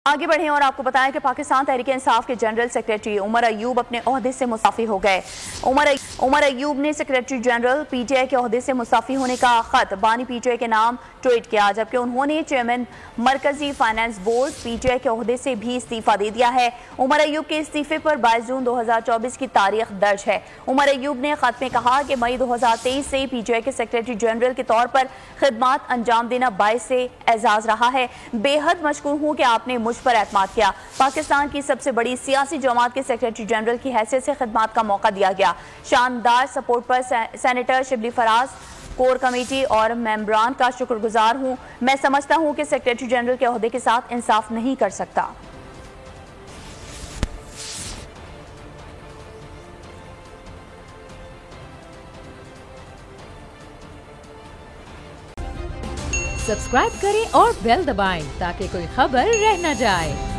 आगे बढ़े और आपको बताएं कि पाकिस्तान तहरीक इंसाफ के जनरल सेक्रेटरी उमर अयूब अपने ओहदे से मुस्ताफी हो गए। उमर अयूब ने सेक्रेटरी जनरल पीटीआई के ओहदे से मुस्ताफी होने का खत बानी पीटीआई के नाम ट्वीट किया, जबकि उन्होंने चेयरमैन मरकजी फाइनेंस बोर्ड पीटीआई के ओहदे से भी इस्तीफा दे दिया है। उमर अयूब के इस्तीफे पर 22 जून 2024 की तारीख दर्ज है। उमर अयूब ने खत में कहा कि मई 2023 से पीटीआई के सेक्रेटरी जनरल के तौर पर खिदमत अंजाम देना बाइस से एजाज रहा है। बेहद मशकूर हूँ कि आपने मुझ पर एतमाद किया। पाकिस्तान की सबसे बड़ी सियासी जमात के सेक्रेटरी जनरल की हैसियत से खिदमत का मौका दिया गया। शानदार सपोर्ट पर senator Shibli Faraz, core committee और मेंबरान का शुक्रगुजार हूं। मैं समझता हूं कि सेक्रेटरी जनरल के ओहदे के साथ इंसाफ नहीं कर सकता। सब्सक्राइब करें और बेल दबाएं ताकि कोई खबर रह न जाए।